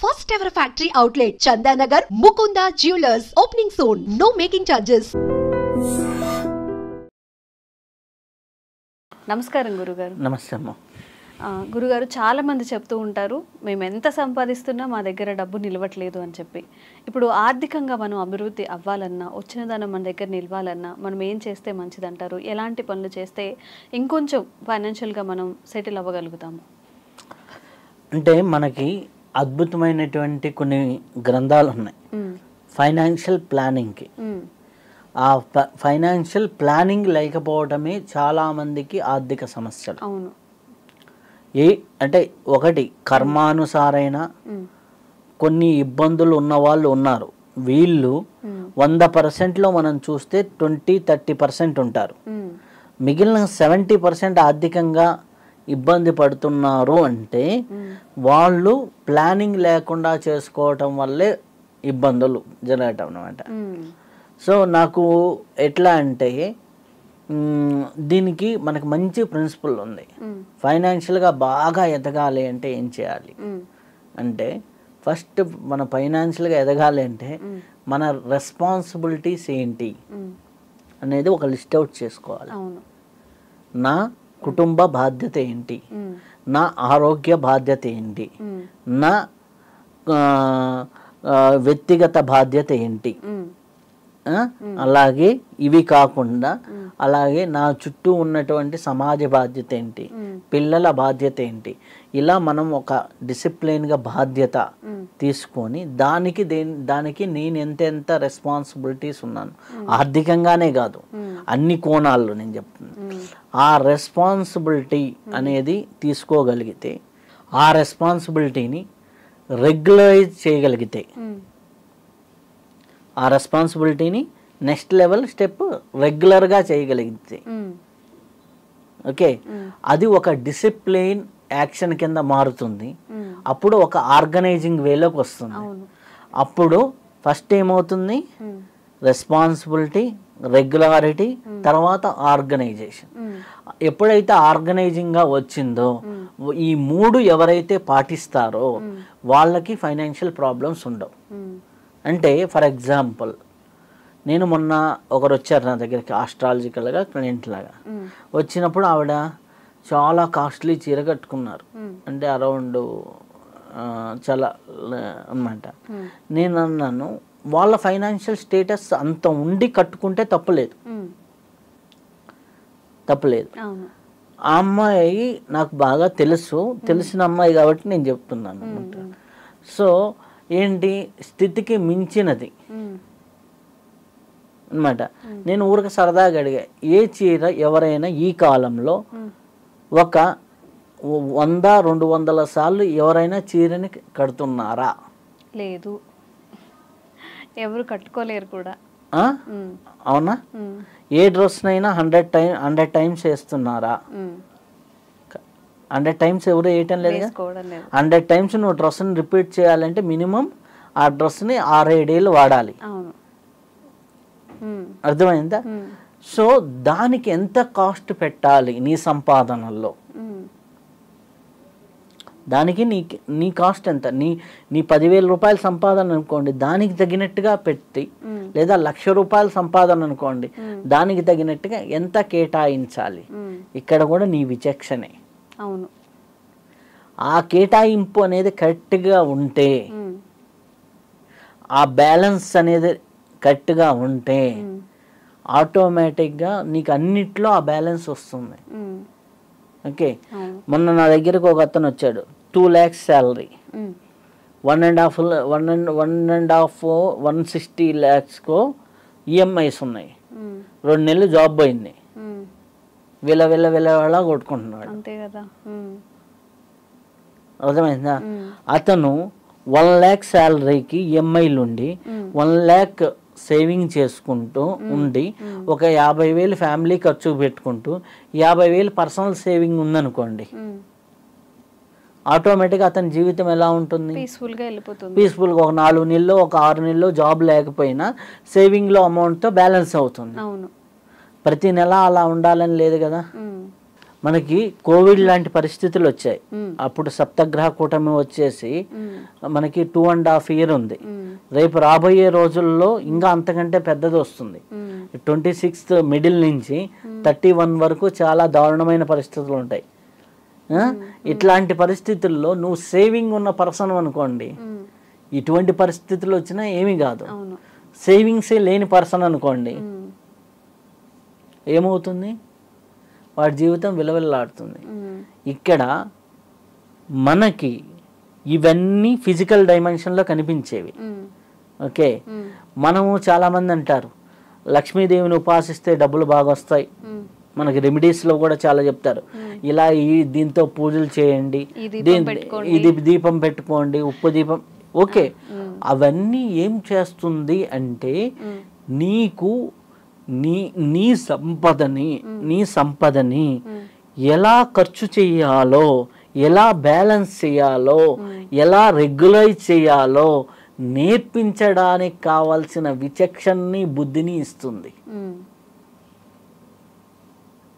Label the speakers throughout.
Speaker 1: First ever factory outlet, Chandanagar, Mukunda Jewelers, opening soon. No making charges.
Speaker 2: నమస్కారం గురుగారు.
Speaker 3: నమస్తే అమ్మ.
Speaker 2: గురుగారు, చాలా మంది చెప్తూ ఉంటారు మేము ఎంత సంపాదిస్తున్నా మా దగ్గర డబ్బు నిలవట్లేదు అని చెప్పి. ఇప్పుడు ఆర్థికంగా మనం అభివృద్ధి అవ్వాలన్నా, వచ్చిన దానం మన దగ్గర నిలవాలన్నా మనం ఏం చేస్తే మంచిదంటారు? ఎలాంటి పనులు చేస్తే ఇంకొంచెం ఫైనాన్షియల్గా మనం సెటిల్ అవ్వగలుగుతాము?
Speaker 3: అంటే మనకి అద్భుతమైనటువంటి కొన్ని గ్రంథాలు ఉన్నాయి ఫైనాన్షియల్ ప్లానింగ్కి. ఆ ఫైనాన్షియల్ ప్లానింగ్ లేకపోవడమే చాలామందికి ఆర్థిక సమస్యలు.
Speaker 2: అవును.
Speaker 3: అంటే ఒకటి కర్మానుసారైన కొన్ని ఇబ్బందులు ఉన్న వాళ్ళు ఉన్నారు. వీళ్ళు 100%లో మనం చూస్తే 20-30% ఉంటారు. మిగిలిన 70% ఆర్థికంగా ఇబ్బంది పడుతున్నారు. అంటే వాళ్ళు ప్లానింగ్ లేకుండా చేసుకోవటం వల్లే ఇబ్బందులు జరగటం అన్నమాట. సో నాకు ఎట్లా అంటే దీనికి మనకు మంచి ప్రిన్సిపల్ ఉంది. ఫైనాన్షియల్గా బాగా ఎదగాలి అంటే ఏం చేయాలి అంటే, ఫస్ట్ మన ఫైనాన్షియల్గా ఎదగాలి అంటే మన రెస్పాన్సిబిలిటీస్ ఏంటి అనేది ఒక లిస్ట్ అవుట్ చేసుకోవాలి. నా కుటుంబ బాధ్యత ఏంటి, నా ఆరోగ్య బాధ్యత ఏంటి, నా వ్యక్తిగత బాధ్యత ఏంటి, అలాగే ఇవి కాకుండా అలాగే నా చుట్టూ ఉన్నటువంటి సమాజ బాధ్యత ఏంటి, పిల్లల బాధ్యత ఏంటి, ఇలా మనం ఒక డిసిప్లిన్గా బాధ్యత తీసుకొని దానికి నేను ఎంతెంత రెస్పాన్సిబిలిటీస్ ఉన్నాను, ఆర్థికంగానే కాదు అన్ని కోణాల్లో నేను చెప్తున్నాను. ఆ రెస్పాన్సిబిలిటీ అనేది తీసుకోగలిగితే, ఆ రెస్పాన్సిబిలిటీని రెగ్యులరైజ్ చేయగలిగితే, ఆ రెస్పాన్సిబిలిటీని నెక్స్ట్ లెవెల్ స్టెప్ రెగ్యులర్గా చేయగలిగితే, ఓకే, అది ఒక డిసిప్లిన్ యాక్షన్ కింద మారుతుంది. అప్పుడు ఒక ఆర్గనైజింగ్ వేలోకి వస్తుంది. అప్పుడు ఫస్ట్ ఏమవుతుంది, రెస్పాన్సిబిలిటీ, రెగ్యులారిటీ, తర్వాత ఆర్గనైజేషన్. ఎప్పుడైతే ఆర్గనైజింగ్గా వచ్చిందో ఈ మూడు ఎవరైతే పాటిస్తారో వాళ్ళకి ఫైనాన్షియల్ ప్రాబ్లమ్స్ ఉండవు. అంటే ఫర్ ఎగ్జాంపుల్, నేను మొన్న ఒకరు వచ్చారు నా దగ్గరికి ఆస్ట్రాలజికల్గా క్లయింట్ లాగా. వచ్చినప్పుడు ఆవిడ చాలా కాస్ట్లీ చీర కట్టుకున్నారు. అంటే అరౌండ్ చాలా అన్నమాట. నేను అన్నాను, వాళ్ళ ఫైనాన్షియల్ స్టేటస్ అంత ఉండి కట్టుకుంటే తప్పులేదు. ఆ అమ్మాయి నాకు బాగా తెలిసిన అమ్మాయి కాబట్టి నేను చెప్తున్నాను అనమాట. సో ఏంటి, స్థితికి మించినది అన్నమాట. నేను ఊరికి సరదాగా అడిగా, ఏ చీర ఎవరైనా ఈ కాలంలో ఒక 100-200 సార్లు ఎవరైనా చీరని కడుతున్నారా?
Speaker 2: లేదు, ఎవరు కట్టుకోలేరు కూడా.
Speaker 3: అవునా? ఏ డ్రెస్నైనా 100 టైమ్స్ వేస్తున్నారా? 100 టైమ్స్ ఎవరు వేయటం లేదు. 100 టైమ్స్ నువ్వు డ్రెస్ని రిపీట్ చేయాలంటే మినిమం ఆ డ్రెస్ని 6-7 ఏళ్ళు వాడాలి. అర్థమైందా? సో దానికి ఎంత కాస్ట్ పెట్టాలి నీ సంపాదనలో, దానికి నీ కాస్ట్ ఎంత, నీ 10,000 రూపాయల సంపాదన అనుకోండి, దానికి తగినట్టుగా పెట్టి, లేదా 1,00,000 రూపాయల సంపాదన అనుకోండి, దానికి తగినట్టుగా ఎంత కేటాయించాలి. ఇక్కడ కూడా నీ విచక్షణే.
Speaker 2: అవును.
Speaker 3: ఆ కేటాయింపు అనేది కరెక్ట్గా ఉంటే, ఆ బ్యాలెన్స్ అనేది కరెక్ట్గా ఉంటే ఆటోమేటిక్గా నీకు అన్నిట్లో ఆ బ్యాలెన్స్ వస్తుంది. ఓకే, మొన్న నా దగ్గరకు ఒక అతను వచ్చాడు, 2 lakhs శాలరీ, 160 lakhs ఈఎంఐస్ ఉన్నాయి, 2 నెలలు జాబ్ పోయింది, విల కొట్టుకుంటున్నాడు.
Speaker 2: అంతే కదా.
Speaker 3: అర్థమైందా? అతను 1 lakh శాలరీకి ఈఎంఐలు ఉండి 1 lakh సేవింగ్ చేసుకుంటూ ఉండి ఒక 50,000 ఫ్యామిలీ ఖర్చు పెట్టుకుంటూ 50,000 పర్సనల్ సేవింగ్ ఉందనుకోండి, ఆటోమేటిక్గా అతని జీవితం ఎలా ఉంటుంది?
Speaker 2: పీస్ఫుల్గా వెళ్ళిపోతుంది.
Speaker 3: పీస్ఫుల్గా ఒక 4 నెలలు ఒక 6 నెలలు జాబ్ లేకపోయినా సేవింగ్లో అమౌంట్తో బ్యాలెన్స్ అవుతుంది.
Speaker 2: అవును.
Speaker 3: ప్రతి నెల అలా ఉండాలని లేదు కదా. మనకి కోవిడ్ లాంటి పరిస్థితులు వచ్చాయి. అప్పుడు సప్తగ్రహ కూటమి వచ్చేసి మనకి 2.5 years ఉంది. రేపు రాబోయే రోజుల్లో ఇంకా అంతకంటే పెద్దది వస్తుంది. 26th మిడిల్ నుంచి 31 వరకు చాలా దారుణమైన పరిస్థితులు ఉంటాయి. ఇట్లాంటి పరిస్థితుల్లో నువ్వు సేవింగ్ ఉన్న పర్సన్ అనుకోండి, ఇటువంటి పరిస్థితులు వచ్చినా ఏమీ కాదు. సేవింగ్సే లేని పర్సన్ అనుకోండి, ఏమవుతుంది? వాడి జీవితం విలవిల్లాడుతుంది. ఇక్కడ మనకి ఇవన్నీ ఫిజికల్ డైమెన్షన్లో కనిపించేవి. ఓకే, మనము చాలామంది అంటారు లక్ష్మీదేవిని ఉపాసిస్తే డబ్బులు బాగా వస్తాయి. మనకి రెమెడీస్లో కూడా చాలా చెప్తారు, ఇలా దీంతో పూజలు చేయండి, ఇది దీపం పెట్టుకోండి, ఉప్పు దీపం. ఓకే, అవన్నీ ఏం చేస్తుంది అంటే నీకు నీ సంపదని ఎలా ఖర్చు చేయాలో, ఎలా బ్యాలెన్స్ చేయాలో, ఎలా రెగ్యులైజ్ చేయాలో నేర్పించడానికి కావాల్సిన విచక్షణని బుద్ధిని ఇస్తుంది.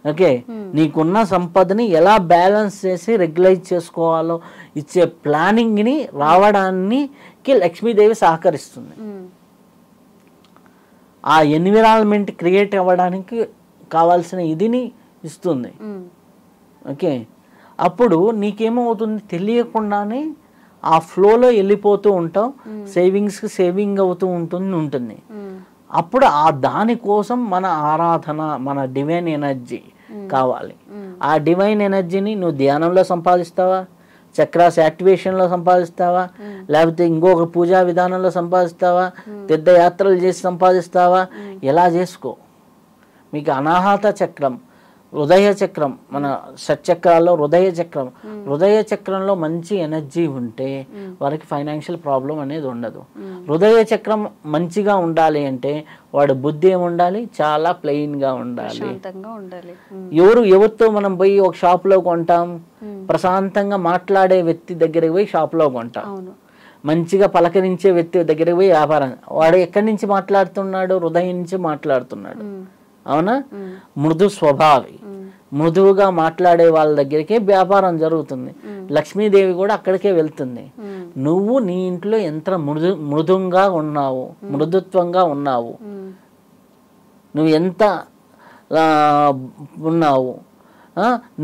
Speaker 3: ఓకే, నీకున్న సంపదని ఎలా బ్యాలెన్స్ చేసి రెగ్యులైజ్ చేసుకోవాలో ఇచ్చే ప్లానింగ్ని రావడానికి లక్ష్మీదేవి సహకరిస్తుంది. ఆ ఎన్విరాన్మెంట్ క్రియేట్ అవ్వడానికి కావాల్సిన ఇదిని ఇస్తుంది. ఓకే, అప్పుడు నీకేమవుతుంది? తెలియకుండానే ఆ ఫ్లోలో వెళ్ళిపోతూ ఉంటాం, సేవింగ్స్కి సేవింగ్ అవుతూ ఉంటుంది. అప్పుడు ఆ దానికోసం మన ఆరాధన, మన డివైన్ ఎనర్జీ కావాలి. ఆ డివైన్ ఎనర్జీని నువ్వు ధ్యానంలో సంపాదిస్తావా, చక్రాస్ యాక్టివేషన్లో సంపాదిస్తావా, లేకపోతే ఇంకొక పూజా విధానంలో సంపాదిస్తావా, తీర్థయాత్రలు చేసి సంపాదిస్తావా? ఎలా చేసుకో. మీకు అనాహత చక్రం, హృదయ చక్రం, మన షట్చక్రాల్లో హృదయ చక్రంలో మంచి ఎనర్జీ ఉంటే వారికి ఫైనాన్షియల్ ప్రాబ్లం అనేది ఉండదు. హృదయ చక్రం మంచిగా ఉండాలి అంటే వాడు బుద్ధి ఏముండాలి? చాలా ప్లెయిన్గా ఉండాలి. ఎవరితో మనం పోయి ఒక షాప్లో కొంటాం? ప్రశాంతంగా మాట్లాడే వ్యక్తి దగ్గరికి పోయి షాప్లో కొంటాం. మంచిగా పలకరించే వ్యక్తి దగ్గరికి పోయి వ్యాపారం. వాడు ఎక్కడి నుంచి మాట్లాడుతున్నాడు? హృదయం నుంచి మాట్లాడుతున్నాడు. అవునా? మృదు స్వభావి, మృదువుగా మాట్లాడే వాళ్ళ దగ్గరికే వ్యాపారం జరుగుతుంది. లక్ష్మీదేవి కూడా అక్కడికే వెళ్తుంది. నువ్వు నీ ఇంట్లో ఎంత మృదుంగా ఉన్నావు, మృదుత్వంగా ఉన్నావు, నువ్వు ఎంత ఉన్నావు,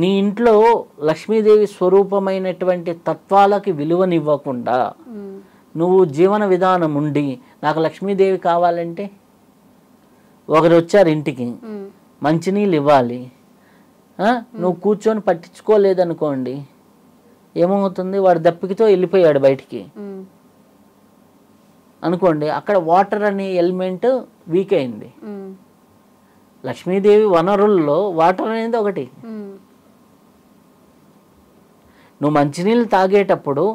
Speaker 3: నీ ఇంట్లో లక్ష్మీదేవి స్వరూపమైనటువంటి తత్వాలకి విలువనివ్వకుండా నువ్వు జీవన విధానం ఉండి నాకు లక్ష్మీదేవి కావాలంటే, ఒకరు వచ్చారు ఇంటికి, మంచినీళ్ళు ఇవ్వాలి, నువ్వు కూర్చొని పట్టించుకోలేదనుకోండి, ఏమవుతుంది? వాడు దప్పికతో వెళ్ళిపోయాడు బయటికి అనుకోండి, అక్కడ వాటర్ అనే ఎలిమెంట్ వీక్ అయింది. లక్ష్మీదేవి వనరుల్లో వాటర్ అనేది ఒకటి. నువ్వు మంచినీళ్ళు తాగేటప్పుడు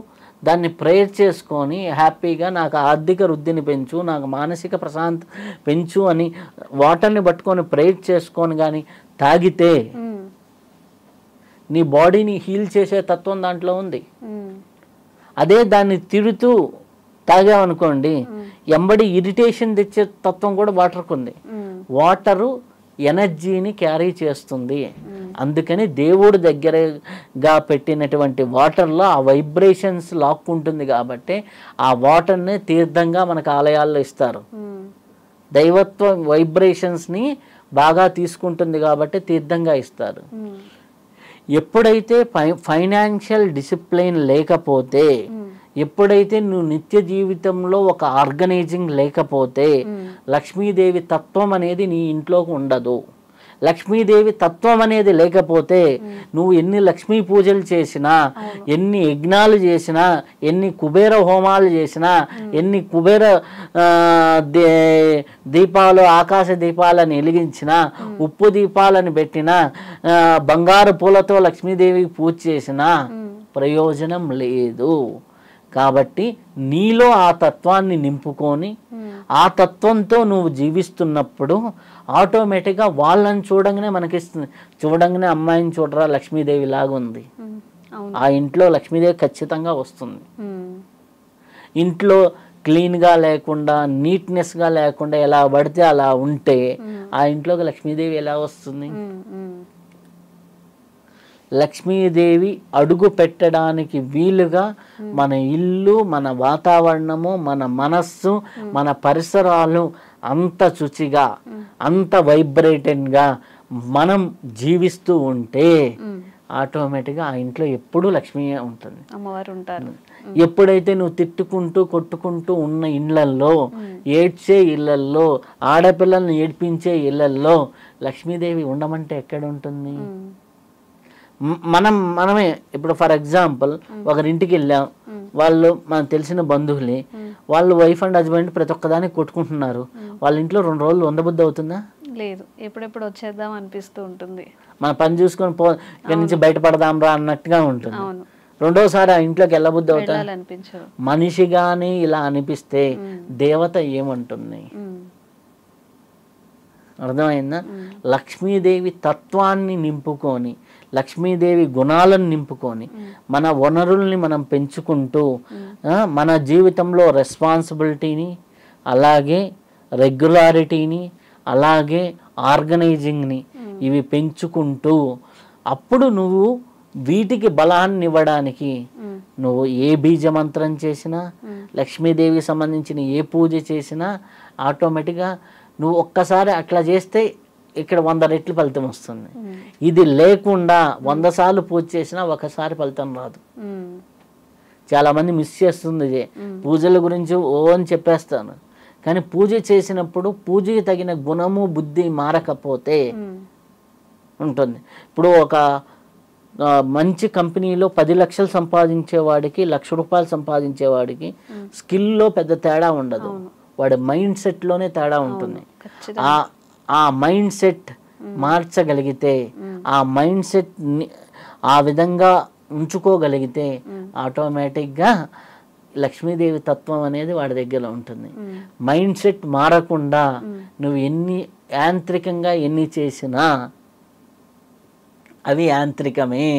Speaker 3: దాన్ని ప్రేయర్ చేసుకొని హ్యాపీగా నాకు ఆర్థిక వృద్ధిని పెంచు, నాకు మానసిక ప్రశాంత పెంచు అని వాటర్ని పట్టుకొని ప్రేయర్ చేసుకొని కానీ తాగితే నీ బాడీని హీల్ చేసే తత్వం దాంట్లో ఉంది. అదే దాన్ని తిడుతూ తాగామనుకోండి, ఎంబడి ఇరిటేషన్ తెచ్చే తత్వం కూడా వాటర్కు ఉంది. వాటరు ఎనర్జీని క్యారీ చేస్తుంది. అందుకని దేవుడి దగ్గరగా పెట్టినటువంటి వాటర్లో ఆ వైబ్రేషన్స్ లాక్కుంటుంది కాబట్టి ఆ వాటర్ని తీర్థంగా మనకు ఆలయాల్లో ఇస్తారు. దైవత్వ వైబ్రేషన్స్ని బాగా తీసుకుంటుంది కాబట్టి తీర్థంగా ఇస్తారు. ఎప్పుడైతే ఫైనాన్షియల్ డిసిప్లిన్ లేకపోతే, ఎప్పుడైతే నువ్వు నిత్య జీవితంలో ఒక ఆర్గనైజింగ్ లేకపోతే లక్ష్మీదేవి తత్వం అనేది నీ ఇంట్లోకి ఉండదు. లక్ష్మీదేవి తత్వం అనేది లేకపోతే నువ్వు ఎన్ని లక్ష్మీ పూజలు చేసినా, ఎన్ని యజ్ఞాలు చేసినా, ఎన్ని కుబేర హోమాలు చేసినా, ఎన్ని కుబేర దీపాలు, ఆకాశ దీపాలను వెలిగించినా, ఉప్పు దీపాలను పెట్టినా, బంగారు పూలతో లక్ష్మీదేవికి పూజ చేసినా ప్రయోజనం లేదు. కాబట్టి నీలో ఆ తత్వాన్ని నింపుకొని ఆ తత్వంతో నువ్వు జీవిస్తున్నప్పుడు ఆటోమేటిక్గా వాళ్ళని చూడంగానే మనకిస్తుంది. చూడంగానే అమ్మాయిని చూడరా లక్ష్మీదేవి లాగా ఉంది, ఆ ఇంట్లో లక్ష్మీదేవి ఖచ్చితంగా వస్తుంది. ఇంట్లో క్లీన్గా లేకుండా, నీట్నెస్గా లేకుండా ఎలా పడితే అలా ఉంటే ఆ ఇంట్లోకి లక్ష్మీదేవి ఎలా వస్తుంది? లక్ష్మీదేవి అడుగు పెట్టడానికి వీలుగా మన ఇల్లు, మన వాతావరణము, మన మనస్సు, మన పరిసరాలు అంత శుచిగా, అంత వైబ్రేటెంట్గా మనం జీవిస్తూ ఉంటే ఆటోమేటిక్గా ఆ ఇంట్లో ఎప్పుడూ లక్ష్మీ ఉంటుంది,
Speaker 2: అమ్మవారు ఉంటారు.
Speaker 3: ఎప్పుడైతే నువ్వు తిట్టుకుంటూ కొట్టుకుంటూ ఉన్న ఇళ్లల్లో, ఏడ్చే ఇళ్లల్లో, ఆడపిల్లల్ని ఏడ్పించే ఇళ్లల్లో లక్ష్మీదేవి ఉండమంటే ఎక్కడ ఉంటుంది? మనమే ఇప్పుడు ఫర్ ఎగ్జాంపుల్ ఒకరింటికి వెళ్ళాం, వాళ్ళు మనకు తెలిసిన బంధువులే, వాళ్ళు వైఫ్ అండ్ హస్బెండ్ ప్రతి ఒక్కదానికి కొట్టుకుంటున్నారు, వాళ్ళ ఇంట్లో 2 రోజులు ఉండబుద్ధి అవుతుందా?
Speaker 2: లేదు, ఎప్పుడెప్పుడు వచ్చేద్దాం అనిపిస్తూ ఉంటుంది.
Speaker 3: మన పని చూసుకొని ఇక్కడి నుంచి బయటపడదాం రా అన్నట్టుగా ఉంటుంది. రెండోసారి ఆ ఇంట్లోకి వెళ్ళబుద్ధి అవుతా? మనిషిగాని ఇలా అనిపిస్తే దేవత ఏమంటుంది? అర్థమైందా? లక్ష్మీదేవి తత్వాన్ని నింపుకొని, లక్ష్మీదేవి గుణాలను నింపుకొని మన వనరుల్ని మనం పెంచుకుంటూ మన జీవితంలో రెస్పాన్సిబిలిటీని, అలాగే రెగ్యులారిటీని, అలాగే ఆర్గనైజింగ్ని ఇవి పెంచుకుంటూ, అప్పుడు నువ్వు వీటికి బలాన్ని ఇవ్వడానికి నువ్వు ఏ బీజమంత్రం చేసినా, లక్ష్మీదేవికి సంబంధించిన ఏ పూజ చేసినా ఆటోమేటిక్గా నువ్వు ఒక్కసారి అట్లా చేస్తే ఇక్కడ 100 రెట్లు ఫలితం వస్తుంది. ఇది లేకుండా 100 సార్లు పూజ చేసినా ఒకసారి ఫలితం రాదు. చాలామంది మిస్ చేస్తుంది పూజల గురించి అని చెప్పేస్తాను, కానీ పూజ చేసినప్పుడు పూజకి తగిన గుణము బుద్ధి మారకపోతే ఉంటుంది. ఇప్పుడు ఒక మంచి కంపెనీలో 10 లక్షలు సంపాదించేవాడికి 1,00,000 రూపాయలు సంపాదించేవాడికి స్కిల్లో పెద్ద తేడా ఉండదు, వాడి మైండ్ సెట్లోనే తేడా ఉంటుంది. ఆ మైండ్ సెట్ మార్చగలిగితే, ఆ మైండ్ సెట్ ఆ విధంగా ఉంచుకోగలిగితే ఆటోమేటిక్గా లక్ష్మీదేవి తత్వం అనేది వాడి దగ్గర ఉంటుంది. మైండ్ సెట్ మారకుండా నువ్వు యాంత్రికంగా ఎన్ని చేసినా అవి యాంత్రికమే,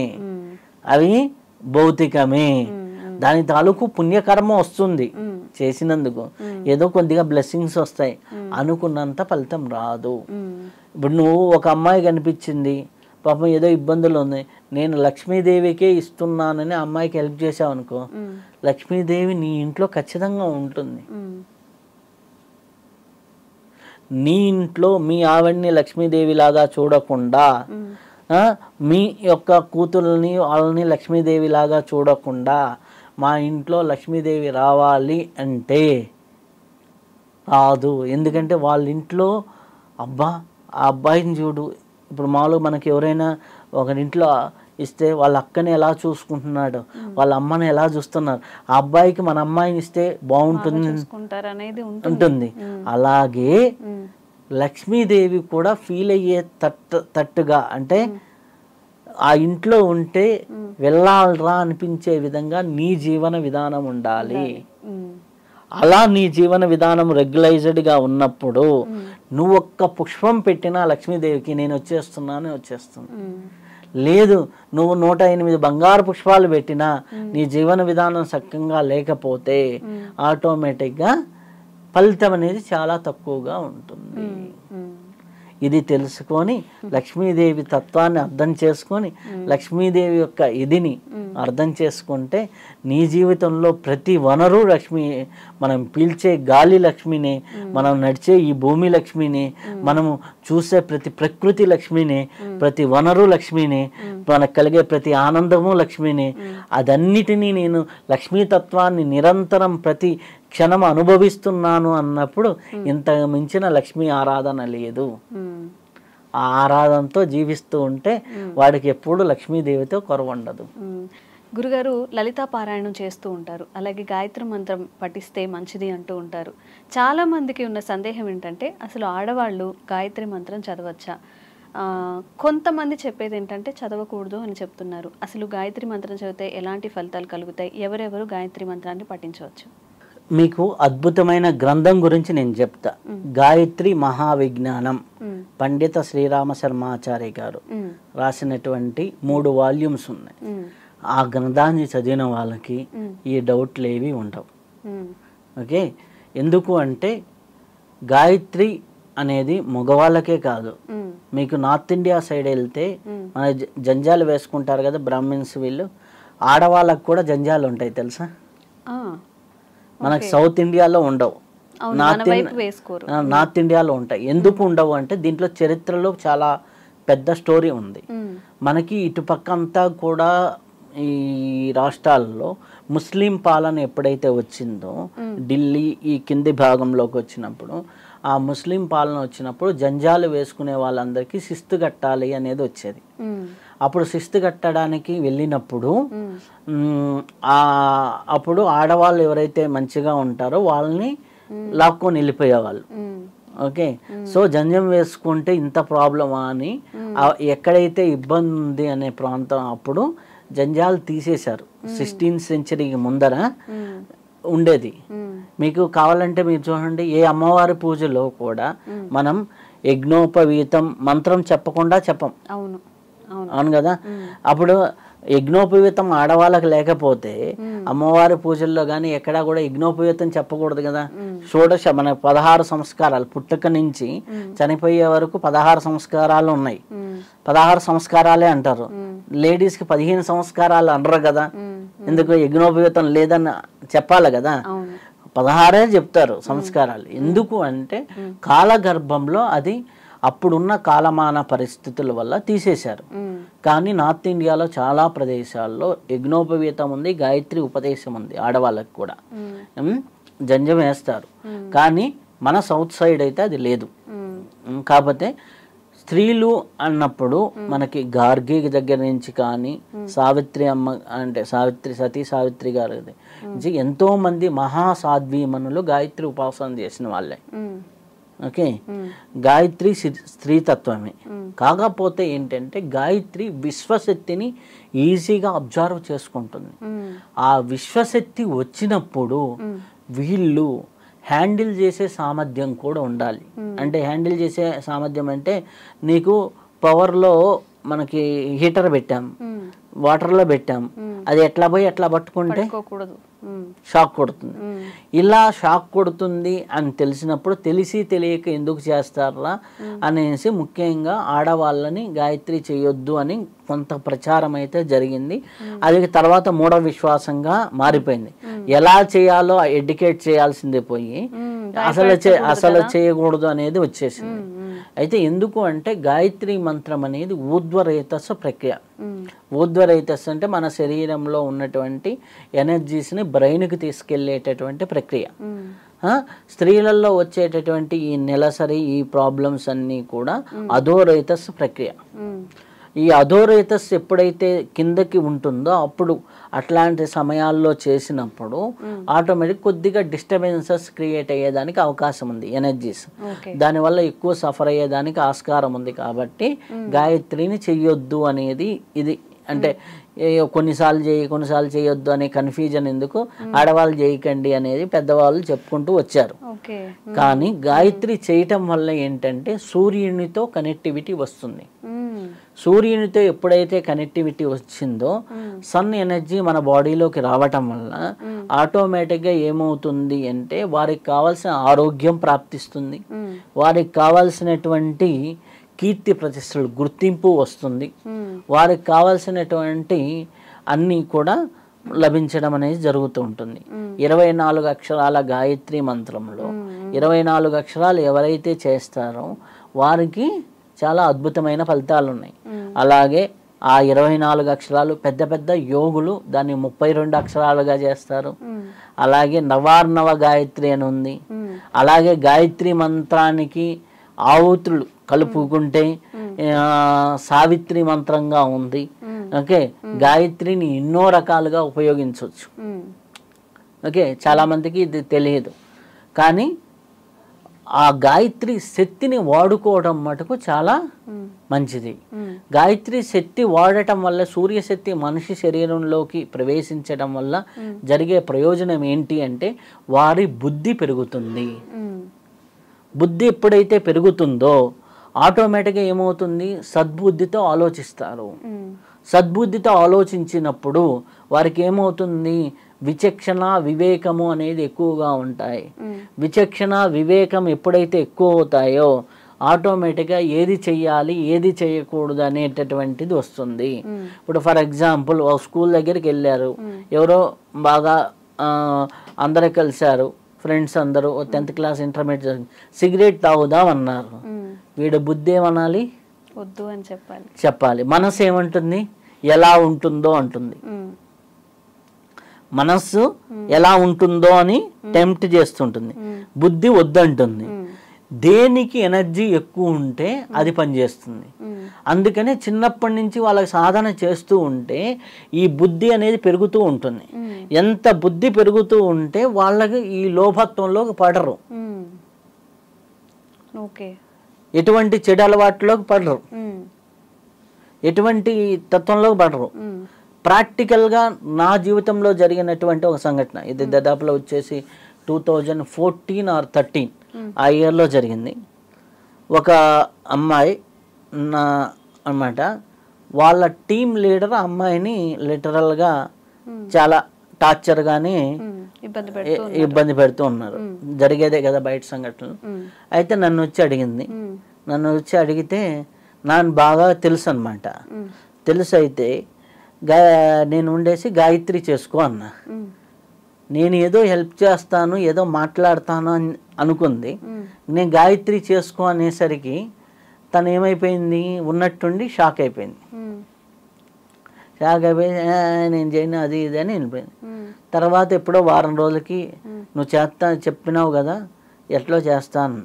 Speaker 3: అవి భౌతికమే. దాని తాలూకు పుణ్యకర్మ వస్తుంది చేసినందుకు, ఏదో కొద్దిగా బ్లెస్సింగ్స్ వస్తాయి, అనుకున్నంత ఫలితం రాదు. ఇప్పుడు నువ్వు ఒక అమ్మాయి కనిపించింది, పాపం ఏదో ఇబ్బందులు ఉన్నాయి, నేను లక్ష్మీదేవికే ఇస్తున్నానని అమ్మాయికి హెల్ప్ చేసావు అనుకో, లక్ష్మీదేవి నీ ఇంట్లో ఖచ్చితంగా ఉంటుంది. నీ ఇంట్లో మీ ఆవిడ్ని లక్ష్మీదేవి లాగా చూడకుండా, మీ యొక్క కూతుర్ని వాళ్ళని లక్ష్మీదేవి లాగా చూడకుండా, మా ఇంట్లో లక్ష్మీదేవి రావాలి అంటే రాదు. ఎందుకంటే వాళ్ళ ఇంట్లో అబ్బా ఆ అబ్బాయిని చూడు, ఇప్పుడు మామూలుగా మనకి ఎవరైనా ఒకరింట్లో ఇస్తే వాళ్ళ అక్కని ఎలా చూసుకుంటున్నాడు, వాళ్ళ అమ్మని ఎలా చూస్తున్నారు, ఆ అబ్బాయికి మన అమ్మాయిని ఇస్తే బాగుంటుంది ఉంటుంది. అలాగే లక్ష్మీదేవి కూడా ఫీల్ అయ్యే తట్టుగా, అంటే ఆ ఇంట్లో ఉంటే వెళ్ళాలరా అనిపించే విధంగా నీ జీవన విధానం ఉండాలి. అలా నీ జీవన విధానం రెగ్యులైజ్డ్గా ఉన్నప్పుడు నువ్వు ఒక్క పుష్పం పెట్టినా లక్ష్మీదేవికి నేను వచ్చేస్తున్నాను వచ్చేస్తుంది. లేదు, నువ్వు 108 బంగారు పుష్పాలు పెట్టినా నీ జీవన విధానం సక్కంగా లేకపోతే ఆటోమేటిక్గా ఫలితం అనేది చాలా తక్కువగా ఉంటుంది. ఇది తెలుసుకొని లక్ష్మీదేవి తత్వాన్ని అర్థం చేసుకొని, లక్ష్మీదేవి యొక్క ఇదిని అర్థం చేసుకుంటే నీ జీవితంలో ప్రతి వనరు లక్ష్మి, మనం పీల్చే గాలి లక్ష్మిని, మనం నడిచే ఈ భూమి లక్ష్మిని, మనము చూసే ప్రతి ప్రకృతి లక్ష్మిని, ప్రతి వనరు లక్ష్మిని, మనకు కలిగే ప్రతి ఆనందము లక్ష్మిని, అదన్నిటినీ నేను లక్ష్మీతత్వాన్ని నిరంతరం ప్రతి క్షణం అనుభవిస్తున్నాను అన్నప్పుడు ఇంత మించిన లక్ష్మీ ఆరాధన లేదు. ఆ ఆరాధనతో జీవిస్తూ ఉంటే వాడికి ఎప్పుడు లక్ష్మీదేవితో కొరవ ఉండదు.
Speaker 2: గురుగారు లలితా పారాయణం చేస్తూ ఉంటారు, అలాగే గాయత్రి మంత్రం పఠిస్తే మంచిది అంటూ ఉంటారు. చాలా మందికి ఉన్న సందేహం ఏంటంటే అసలు ఆడవాళ్ళు గాయత్రి మంత్రం చదవచ్చా? కొంతమంది చెప్పేది ఏంటంటే చదవకూడదు అని చెప్తున్నారు. అసలు గాయత్రి మంత్రం చదివితే ఎలాంటి ఫలితాలు కలుగుతాయి? ఎవరెవరు గాయత్రి మంత్రాన్ని పఠించవచ్చు?
Speaker 3: మీకు అద్భుతమైన గ్రంథం గురించి నేను చెప్తా. గాయత్రి మహావిజ్ఞానం, పండిత శ్రీరామ శర్మాచార్య గారు రాసినటువంటి 3 వాల్యూమ్స్ ఉన్నాయి. ఆ గ్రంథాన్ని చదివిన వాళ్ళకి ఈ డౌట్లు ఏవి ఉండవు. ఓకే, ఎందుకు అంటే గాయత్రి అనేది మగవాళ్ళకే కాదు, మీకు నార్త్ ఇండియా సైడ్ వెళ్తే మన జంజాలు వేసుకుంటారు కదా బ్రాహ్మిన్స్, వీళ్ళు ఆడవాళ్ళకు కూడా జంజాలు ఉంటాయి తెలుసా? మనకు సౌత్ ఇండియాలో ఉండవు, నార్త్ ఇండియాలో ఉంటాయి. ఎందుకు ఉండవు అంటే దీంట్లో చరిత్రలో చాలా పెద్ద స్టోరీ ఉంది. మనకి ఇటుపక్క అంతా కూడా ఈ రాష్ట్రాల్లో ముస్లిం పాలన ఎప్పుడైతే వచ్చిందో, ఢిల్లీ ఈ కింది భాగంలోకి వచ్చినప్పుడు, ఆ ముస్లిం పాలన వచ్చినప్పుడు జంజాలు వేసుకునే వాళ్ళందరికీ శిస్తు కట్టాలి అనేది వచ్చేది. అప్పుడు శిస్తు కట్టడానికి వెళ్ళినప్పుడు అప్పుడు ఆడవాళ్ళు ఎవరైతే మంచిగా ఉంటారో వాళ్ళని లాక్కొని వెళ్ళిపోయేవాళ్ళు. ఓకే, సో జంజం వేసుకుంటే ఇంత ప్రాబ్లమా అని ఎక్కడైతే ఇబ్బంది ఉంది అనే ప్రాంతం అప్పుడు జంజాలు తీసేశారు. 16th సెంచరీకి ముందర ఉండేది. మీకు కావాలంటే మీరు చూడండి, ఏ అమ్మవారి పూజలో కూడా మనం యజ్ఞోపవీతం మంత్రం చెప్పకుండా చెప్పం. అవును కదా. అప్పుడు యజ్ఞోపవీతం ఆడవాళ్ళకి లేకపోతే అమ్మవారి పూజల్లో కానీ ఎక్కడా కూడా యజ్ఞోపవీతం చెప్పకూడదు కదా. షోడశ మన 16 సంస్కారాలు, పుట్టుక నుంచి చనిపోయే వరకు 16 సంస్కారాలు ఉన్నాయి. 16 సంస్కారాలే అంటారు. లేడీస్కి 15 సంస్కారాలు అనరు కదా. ఎందుకు? యజ్ఞోపవీతం లేదని చెప్పాలి కదా. 16 చెప్తారు సంస్కారాలు. ఎందుకు అంటే కాలగర్భంలో అది అప్పుడున్న కాలమాన పరిస్థితుల వల్ల తీసేశారు. కానీ నార్త్ ఇండియాలో చాలా ప్రదేశాల్లో యజ్ఞోపవీతం ఉంది, గాయత్రి ఉపదేశం ఉంది ఆడవాళ్ళకి కూడా. జంజం వేస్తారు. కానీ మన సౌత్ సైడ్ అయితే అది లేదు. కాకపోతే స్త్రీలు అన్నప్పుడు మనకి గార్గి దగ్గర నుంచి కానీ సావిత్రి అమ్మ అంటే సతీ సావిత్రి గారి నుంచి ఎంతో మంది మహాసాధ్వీమణులు గాయత్రి ఉపాసన చేసిన వాళ్ళే. ఓకే, గాయత్రి స్త్రీతత్వమే. కాకపోతే ఏంటంటే గాయత్రి విశ్వశక్తిని ఈజీగా అబ్జర్వ్ చేసుకుంటుంది. ఆ విశ్వశక్తి వచ్చినప్పుడు వీళ్ళు హ్యాండిల్ చేసే సామర్థ్యం కూడా ఉండాలి. అంటే హ్యాండిల్ చేసే సామర్థ్యం అంటే నీకు పవర్లో మనకి హీటర్ పెట్టాం, వాటర్లో పెట్టాం, అది ఎట్లా పోయి ఎట్లా పట్టుకుంటే షాక్ కొడుతుంది. ఇలా షాక్ కొడుతుంది అని తెలిసినప్పుడు తెలిసి తెలియక ఎందుకు చేస్తారా అనేసి ముఖ్యంగా ఆడవాళ్ళని గాయత్రి చేయొద్దు అని కొంత ప్రచారం అయితే జరిగింది. అది తర్వాత మూఢ విశ్వాసంగా మారిపోయింది. ఎలా చేయాలో ఎడ్యుకేట్ చేయాల్సిందే పోయి అసలు చేయకూడదు అనేది వచ్చేసింది. అయితే ఎందుకు అంటే గాయత్రి మంత్రం అనేది ఊర్ధ్వరేతస్సు ప్రక్రియ. ఊర్ధ్వరేతస్సు అంటే మన శరీరంలో ఉన్నటువంటి ఎనర్జీస్ని బ్రెయిన్కి తీసుకెళ్లేటటువంటి ప్రక్రియ. స్త్రీలలో వచ్చేటటువంటి ఈ నెలసరి ఈ ప్రాబ్లమ్స్ అన్నీ కూడా అధోరేతస్సు ప్రక్రియ. ఈ అధోరేతస్ ఎప్పుడైతే కిందకి ఉంటుందో అప్పుడు అట్లాంటి సమయాల్లో చేసినప్పుడు ఆటోమేటిక్ కొద్దిగా డిస్టర్బెన్సెస్ క్రియేట్ అయ్యేదానికి అవకాశం ఉంది, ఎనర్జీస్. దానివల్ల ఎక్కువ సఫర్ అయ్యేదానికి ఆస్కారం ఉంది. కాబట్టి గాయత్రిని చెయ్యొద్దు అనేది ఇది. అంటే కొన్నిసార్లు చేయొద్దు అనే కన్ఫ్యూజన్ ఎందుకు, ఆడవాళ్ళు చేయకండి అనేది పెద్దవాళ్ళు చెప్పుకుంటూ వచ్చారు. కానీ గాయత్రి చేయటం వల్ల ఏంటంటే సూర్యునితో కనెక్టివిటీ వస్తుంది. సూర్యునితో ఎప్పుడైతే కనెక్టివిటీ వచ్చిందో సన్ ఎనర్జీ మన బాడీలోకి రావటం వల్ల ఆటోమేటిక్గా ఏమవుతుంది అంటే వారికి కావాల్సిన ఆరోగ్యం ప్రాప్తిస్తుంది, వారికి కావాల్సినటువంటి కీర్తి ప్రతిష్టలు గుర్తింపు వస్తుంది, వారికి కావాల్సినటువంటి అన్నీ కూడా లభించడం అనేది జరుగుతూ ఉంటుంది. 24 అక్షరాల గాయత్రి మంత్రంలో 24 అక్షరాలు ఎవరైతే చేస్తారో వారికి చాలా అద్భుతమైన ఫలితాలు ఉన్నాయి. అలాగే ఆ 24 అక్షరాలు పెద్ద పెద్ద యోగులు దాన్ని 32 అక్షరాలుగా చేస్తారు. అలాగే నవార్ణవ గాయత్రి అని ఉంది. అలాగే గాయత్రి మంత్రానికి ఆవుతులు కలుపుకుంటే సావిత్రి మంత్రంగా ఉంది. ఓకే, గాయత్రిని ఎన్నో రకాలుగా ఉపయోగించవచ్చు. ఓకే, చాలా మందికి ఇది తెలియదు. కానీ ఆ గాయత్రి శక్తిని వాడుకోవడం మటుకు చాలా మంచిది. గాయత్రి శక్తి వాడటం వల్ల సూర్యశక్తి మనిషి శరీరంలోకి ప్రవేశించడం వల్ల జరిగే ప్రయోజనం ఏంటి అంటే వారి బుద్ధి పెరుగుతుంది. బుద్ధి ఎప్పుడైతే పెరుగుతుందో ఆటోమేటిక్గా ఏమవుతుంది, సద్బుద్ధితో ఆలోచిస్తారు. సద్బుద్ధితో ఆలోచించినప్పుడు వారికి ఏమవుతుంది, విచక్షణ వివేకము అనేది ఎక్కువగా ఉంటాయి. విచక్షణ వివేకం ఎప్పుడైతే ఎక్కువ అవుతాయో ఆటోమేటిక్గా ఏది చెయ్యాలి ఏది చేయకూడదు అనేటటువంటిది వస్తుంది. ఇప్పుడు ఫర్ ఎగ్జాంపుల్ ఒక స్కూల్ దగ్గరికి వెళ్ళారు, ఎవరో బాగా అందరూ కలిశారు, ఫ్రెండ్స్ అందరూ 10th క్లాస్ ఇంటర్మీడియట్ సిగరెట్ తాగుదాం అన్నారు. వీడు బుద్ధి ఏమనాలి?
Speaker 2: వద్దు అని
Speaker 3: చెప్పాలి. మనసు ఏమంటుంది? ఎలా ఉంటుందో అంటుంది. మనస్సు ఎలా ఉంటుందో అని టెంప్ట్ చేస్తుంటుంది, బుద్ధి వద్దంటుంది. దేనికి ఎనర్జీ ఎక్కువ ఉంటే అది పనిచేస్తుంది. అందుకనే చిన్నప్పటి నుంచి వాళ్ళకి సాధన చేస్తూ ఉంటే ఈ బుద్ధి అనేది పెరుగుతూ ఉంటుంది. ఎంత బుద్ధి పెరుగుతూ ఉంటే వాళ్ళకి ఈ లోభత్వంలోకి పడరు, ఎటువంటి చెడు అలవాట్లోకి పడరు, ఎటువంటి తత్వంలోకి పడరు. ప్రాక్టికల్గా నా జీవితంలో జరిగినటువంటి ఒక సంఘటన ఇది దాదాపులో వచ్చేసి 2014 or 13 ఆ ఇయర్లో జరిగింది. ఒక అమ్మాయి నా అన్నమాట, వాళ్ళ టీం లీడర్ అమ్మాయిని లిటరల్గా చాలా టార్చర్గానే ఇబ్బంది పెడుతూ ఉన్నారు. జరిగేదే కదా బయట సంఘటనలు. అయితే నన్ను వచ్చి అడిగింది. నన్ను వచ్చి అడిగితే నాకు బాగా తెలుసు అనమాట. తెలుసు అయితే నేను ఉండేసి గాయత్రి చేసుకో అన్నా. నేను ఏదో హెల్ప్ చేస్తాను, ఏదో మాట్లాడతాను అని అనుకుంది. నేను గాయత్రి చేసుకో అనేసరికి తను ఏమైపోయింది, ఉన్నట్టుండి షాక్ అయిపోయింది. షాక్ అయిపోయి నేను చేయను అది ఇది అని వెళ్ళిపోయింది. తర్వాత ఎప్పుడో వారం రోజులకి నువ్వు చెప్పినావు కదా, ఎట్లో చేస్తాను.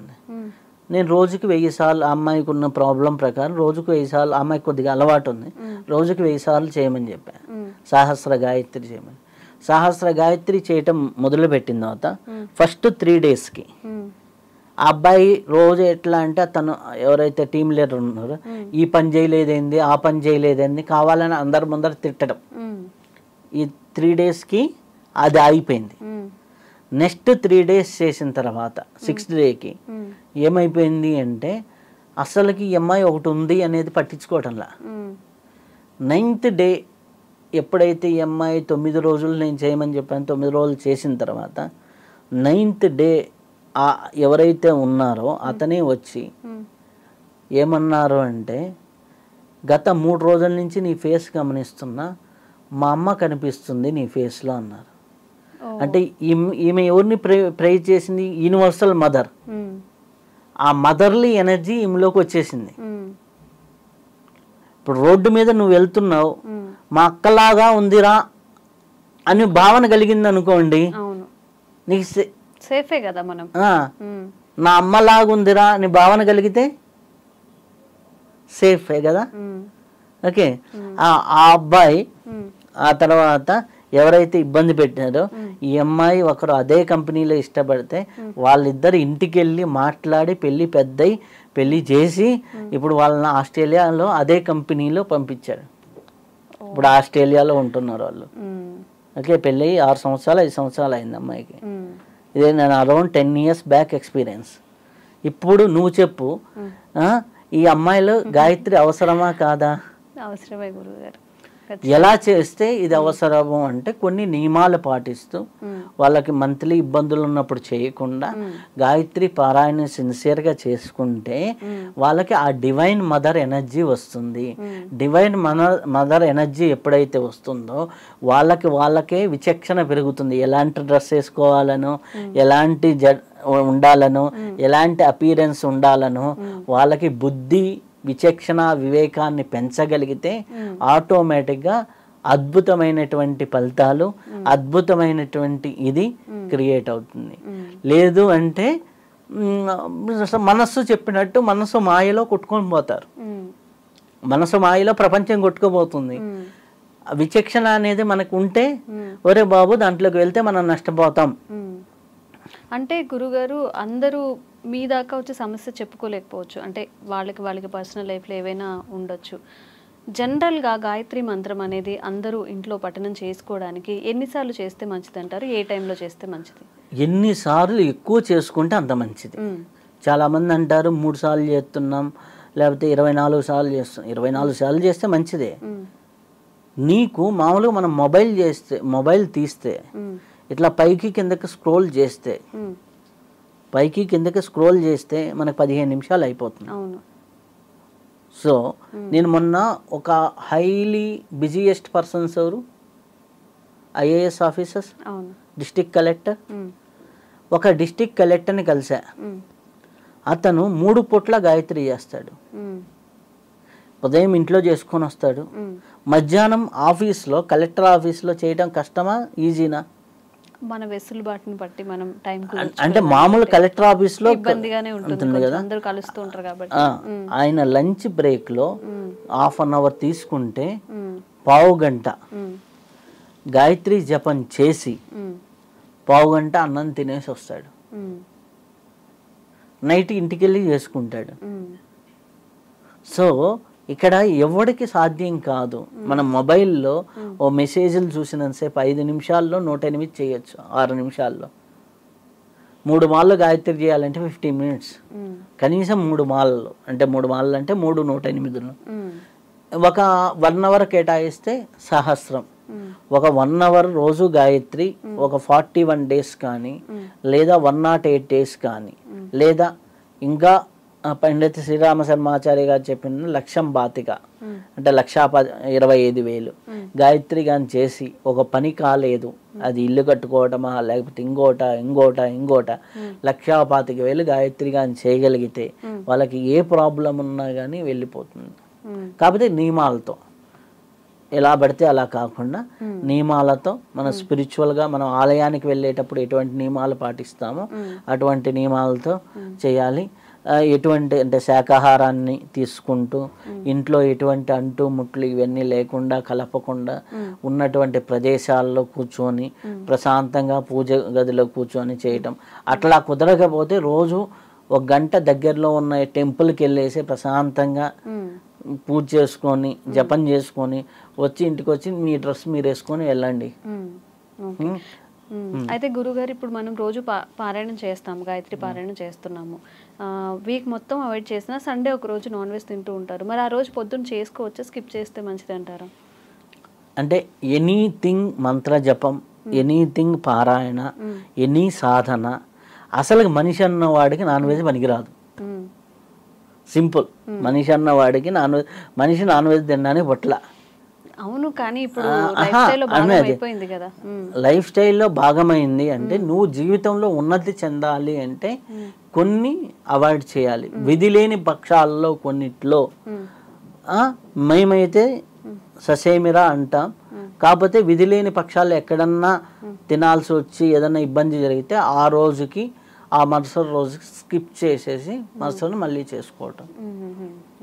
Speaker 3: నేను రోజుకి 1000 సార్లు, అమ్మాయికి ఉన్న ప్రాబ్లం ప్రకారం రోజుకు 1000 సార్లు, అమ్మాయికి కొద్దిగా అలవాటు ఉంది, రోజుకి 1000 సార్లు చేయమని చెప్పాను. సహస్ర గాయత్రి చేయమని. సహస్ర గాయత్రి చేయటం మొదలుపెట్టిన తర్వాత ఫస్ట్ 3 డేస్కి ఆ అబ్బాయి రోజు ఎట్లా అంటే తను ఎవరైతే టీం లీడర్ ఉన్నారో ఈ పని చేయలేదేంది ఆ పని చేయలేదేంది కావాలని అందరి ముందర తిట్టడం. ఈ 3 డేస్కి అది అయిపోయింది. నెక్స్ట్ 3 డేస్ చేసిన తర్వాత 6th డేకి ఏమైపోయింది అంటే అసలుకి ఈ అమ్మాయి ఒకటి ఉంది అనేది పట్టించుకోవటంలా. 9th డే ఎప్పుడైతే ఈ అమ్మాయి 9 రోజులు నేను చేయమని చెప్పాను, 9 రోజులు చేసిన తర్వాత 9th డే ఎవరైతే ఉన్నారో అతనే వచ్చి ఏమన్నారు అంటే గత 3 రోజుల నుంచి నీ ఫేస్ గమనిస్తున్నా, మా అమ్మ కనిపిస్తుంది నీ ఫేస్లో అన్నారు. అంటే ఈమె ఎవరిని ప్రే చేసింది? Universal mother. ఆ మదర్లీ ఎనర్జీ ఈమెలోకి వచ్చేసింది. ఇప్పుడు రోడ్డు మీద నువ్వు వెళ్తున్నావు, మా అక్కలాగా ఉందిరా అని భావన కలిగింది అనుకోండి, నీకు
Speaker 2: సేఫే కదా. మనం
Speaker 3: నా అమ్మలాగా ఉందిరా అని భావన కలిగితే సేఫే కదా. ఓకే. ఆ అబ్బాయి ఆ తర్వాత ఎవరైతే ఇబ్బంది పెట్టారో ఈ అమ్మాయి ఒకరు అదే కంపెనీలో ఇష్టపడితే వాళ్ళిద్దరు ఇంటికి వెళ్ళి మాట్లాడి పెళ్ళి చేసి ఇప్పుడు వాళ్ళని ఆస్ట్రేలియాలో అదే కంపెనీలో పంపించారు. ఇప్పుడు ఆస్ట్రేలియాలో ఉంటున్నారు వాళ్ళు. ఓకే. పెళ్ళి 6 సంవత్సరాలు 5 సంవత్సరాలు అయింది అమ్మాయికి. ఇదే నేను అరౌండ్ 10 years బ్యాక్ ఎక్స్పీరియన్స్. ఇప్పుడు నువ్వు చెప్పు, ఈ అమ్మాయిలో గాయత్రి అవసరమా కాదా?
Speaker 2: అవసరమే గురువుగారు.
Speaker 3: ఎలా చేస్తే ఇది అవసరము అంటే కొన్ని నియమాలు పాటిస్తూ వాళ్ళకి మంత్లీ ఇబ్బందులు ఉన్నప్పుడు చేయకుండా గాయత్రి పారాయణ సిన్సియర్గా చేసుకుంటే వాళ్ళకి ఆ డివైన్ మదర్ ఎనర్జీ వస్తుంది. డివైన్ మదర్ ఎనర్జీ ఎప్పుడైతే వస్తుందో వాళ్ళకే విచక్షణ పెరుగుతుంది. ఎలాంటి డ్రెస్ వేసుకోవాలనో, ఎలాంటి ఉండాలనో, ఎలాంటి అపీరెన్స్ ఉండాలనో వాళ్ళకి బుద్ధి విచక్షణ వివేకాన్ని పెంచగలిగితే ఆటోమేటిక్గా అద్భుతమైనటువంటి ఫలితాలు, అద్భుతమైనటువంటి ఇది క్రియేట్ అవుతుంది. లేదు అంటే మనస్సు చెప్పినట్టు మనసు మాయలో కొట్టుకొని పోతారు. మనసు మాయలో ప్రపంచం కొట్టుకుపోతుంది. విచక్షణ అనేది మనకు ఉంటే ఒరే బాబు దాంట్లోకి వెళ్తే మనం నష్టపోతాం.
Speaker 2: అంటే గురుగారు అందరూ మీ దాకా వచ్చి సమస్య చెప్పుకోలేకపోవచ్చు. అంటే వాళ్ళకి పర్సనల్ లైఫ్లో ఏవైనా ఉండొచ్చు. జనరల్గా గాయత్రి మంత్రం అనేది అందరూ ఇంట్లో పఠనం చేసుకోవడానికి ఎన్నిసార్లు చేస్తే మంచిది అంటారు? ఏ టైంలో చేస్తే మంచిది?
Speaker 3: ఎన్నిసార్లు ఎక్కువ చేసుకుంటే అంత మంచిది. చాలామంది అంటారు 3 సార్లు చేస్తున్నాం, లేకపోతే 24 సార్లు చేస్తున్నాం. 24 సార్లు చేస్తే మంచిదే. నీకు మామూలుగా మనం మొబైల్ తీస్తే ఇట్లా పైకి కిందకి స్క్రోల్ చేస్తే పైకి కిందకి స్క్రోల్ చేస్తే మనకు 15 నిమిషాలు అయిపోతుంది.
Speaker 2: అవును.
Speaker 3: సో నేను మొన్న ఒక హైలీ బిజియెస్ట్ పర్సన్స్ ఎవరు, ఐఏఎస్ ఆఫీసర్స్,
Speaker 2: అవును.
Speaker 3: డిస్ట్రిక్ట్ కలెక్టర్, ఒక డిస్ట్రిక్ట్ కలెక్టర్ని కలిసా. అతను 3 పూట్ల గాయత్రి చేస్తాడు. ఉదయం ఇంట్లో చేసుకొని వస్తాడు, మధ్యాహ్నం ఆఫీస్లో కలెక్టర్ ఆఫీస్లో చేయడం కష్టమా ఈజీనా?
Speaker 2: మన వెసులుబాటుని బట్టి మనం టైం
Speaker 3: అంటే మామూలు కలెక్టర్ ఆఫీస్లో
Speaker 2: ఇబ్బందిగానే ఉంటుంది కదా, అందరూ కలుస్తూ ఉంటారు కాబట్టి.
Speaker 3: ఆయన లంచ్ బ్రేక్లో ½ అన్ అవర్ తీసుకుంటే పావు గంట గాయత్రి జపం చేసి పావు గంట అన్నం తినేసి వస్తాడు. నైట్ ఇంటికి వెళ్ళి చేసుకుంటాడు. సో ఇక్కడ ఎవరికి సాధ్యం కాదు. మన మొబైల్లో ఓ మెసేజ్లు చూసినంతసేపు 5 నిమిషాల్లో 108 చేయొచ్చు, 6 నిమిషాల్లో. 3 మాలలు గాయత్రి చేయాలంటే 15 మినిట్స్, కనీసం 3 మాలలు అంటే 3 మాలలు అంటే 3 108. ఒక 1 అవర్ కేటాయిస్తే సహస్రం. ఒక 1 అవర్ రోజు గాయత్రి ఒక 41 డేస్ కానీ, లేదా 108 డేస్ కానీ, లేదా ఇంకా పండిత శ్రీరామ శర్మాచార్య గారు చెప్పిన లక్ష్యం బాతిక అంటే 1,25,000 గాయత్రి గాని చేసి ఒక పని కాలేదు, అది ఇల్లు కట్టుకోవటమా లేకపోతే ఇంకోట 1,25,000 గాయత్రి గాని చేయగలిగితే వాళ్ళకి ఏ ప్రాబ్లం ఉన్నా కానీ వెళ్ళిపోతుంది. కాకపోతే నియమాలతో, ఎలా పడితే అలా కాకుండా నియమాలతో మనం స్పిరిచువల్గా మనం ఆలయానికి వెళ్ళేటప్పుడు ఎటువంటి నియమాలు పాటిస్తామో అటువంటి నియమాలతో చేయాలి. ఎటువంటి అంటే శాకాహారాన్ని తీసుకుంటూ ఇంట్లో ఎటువంటి అంటు ముట్లు ఇవన్నీ లేకుండా కలపకుండా ఉన్నటువంటి ప్రదేశాల్లో కూర్చొని ప్రశాంతంగా పూజ గదిలో కూర్చొని చేయటం. అట్లా కుదరకపోతే రోజు 1 గంట దగ్గరలో ఉన్న టెంపుల్కి వెళ్ళేసి ప్రశాంతంగా పూజ చేసుకొని జపం చేసుకొని వచ్చి ఇంటికి వచ్చి మీ డ్రెస్ మీరు వేసుకొని వెళ్ళండి.
Speaker 2: అయితే గురుగారు, ఇప్పుడు మనం రోజు పారాయణం చేస్తాము, గాయత్రి పారాయణం చేస్తున్నాము, వీక్ మొత్తం అవాయిడ్ చేసినా సండే ఒక రోజు నాన్ వెజ్ తింటూ ఉంటారు. మరి ఆ రోజు పొద్దున్న చేసుకోవచ్చా, స్కిప్ చేస్తే మంచిది అంటారా?
Speaker 3: అంటే ఎనీథింగ్ మంత్ర జపం, ఎనీథింగ్ పారాయణ, ఎనీ సాధన, అసలు మనిషి అన్నవాడికి నాన్ వెజ్ పనికిరాదు. సింపుల్. మనిషి అన్నవాడికి మనిషి నాన్ వెజ్ తినడానికి పొట్ల.
Speaker 2: అవును, కానీ ఇప్పుడు లైఫ్ స్టైల్లో భాగమైపోయింది కదా.
Speaker 3: లైఫ్ స్టైల్లో భాగమైంది అంటే నువ్వు జీవితంలో ఉన్నతి చెందాలి అంటే కొన్ని అవాయిడ్ చేయాలి. విధి లేని పక్షాల్లో కొన్నిట్లో మేమైతే ససేమిరా అంటాం. కాకపోతే విధి లేని పక్షాలు ఎక్కడన్నా తినాల్సి వచ్చి ఏదన్నా ఇబ్బంది జరిగితే ఆ రోజుకి ఆ మరుసటి రోజుకి స్కిప్ చేసేసి మరుసటి మళ్ళీ చేసుకోవటం.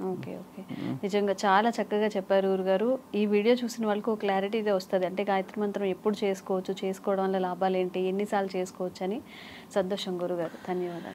Speaker 2: ఓకే ఓకే, నిజంగా చాలా చక్కగా చెప్పారు గురుగారు. ఈ వీడియో చూసిన వాళ్ళకి ఒక క్లారిటీ అయితే వస్తుంది, అంటే గాయత్రి మంత్రం ఎప్పుడు చేసుకోవచ్చు, చేసుకోవడం వల్ల లాభాలు ఏంటి, ఎన్నిసార్లు చేసుకోవచ్చు అని. సంతోషం గురుగారు, ధన్యవాదాలు.